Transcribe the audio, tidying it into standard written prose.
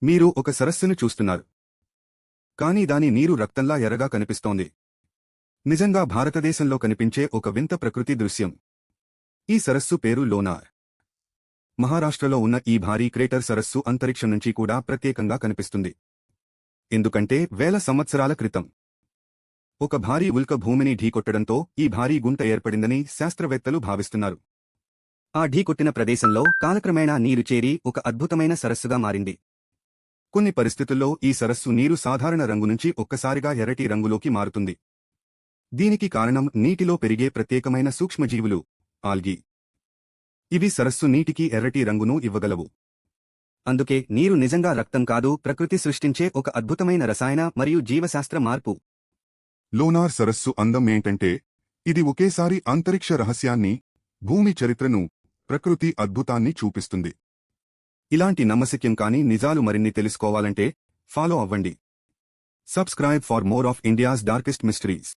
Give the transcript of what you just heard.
మీరు ఒక సరస్సును చూస్తున్నారు. కానీ దాని నీరు రక్తంలా ఎర్రగా కనిపిస్తోంది. నిజంగా భారతదేశంలో కనిపించే ఒక వింత ప్రకృతి దృశ్యం. ఈ సరస్సు పేరు లోనార్. మహారాష్ట్రలో ఉన్న ఈ భారీ క్రేటర్ సరస్సు అంతరిక్షం నుంచి కూడా ప్రత్యేకంగా కనిపిస్తుంది. ఎందుకంటే వేల సంవత్సరాల క్రితం ఒక భారీ ఉల్క భూమిని ఢీకొట్టడంతో ఈ భారీ గుంట ఏర్పడిందని శాస్త్రవేత్తలు భావిస్తున్నారు. ఆ ఢీకొట్టిన ప్రదేశంలో కాలక్రమేణా నీరు చేరి ఒక అద్భుతమైన సరస్సుగా మారింది. కొన్ని పరిస్థితుల్లో ఈ సరస్సు నీరు సాధారణ రంగు నుంచి ఒక్కసారిగా ఎర్రటి రంగులోకి మారుతుంది. దీనికి కారణం నీటిలో పెరిగే ప్రత్యేకమైన సూక్ష్మజీవులు, ఆల్గీ. ఇవి సరస్సు నీటికి ఎర్రటి రంగును ఇవ్వగలవు. అందుకే నీరు నిజంగా రక్తం కాదు, ప్రకృతి సృష్టించే ఒక అద్భుతమైన రసాయన మరియు జీవశాస్త్ర మార్పు. లోనార్ సరస్సు అందం ఏంటంటే ఇది ఒకేసారి అంతరిక్ష రహస్యాన్ని, భూమి చరిత్రను, ప్రకృతి అద్భుతాన్ని చూపిస్తుంది. ఇలాంటి నమ్మశక్యం కాని నిజాలు మరిన్ని తెలుసుకోవాలంటే ఫాలో అవ్వండి. Subscribe for more of India's darkest mysteries.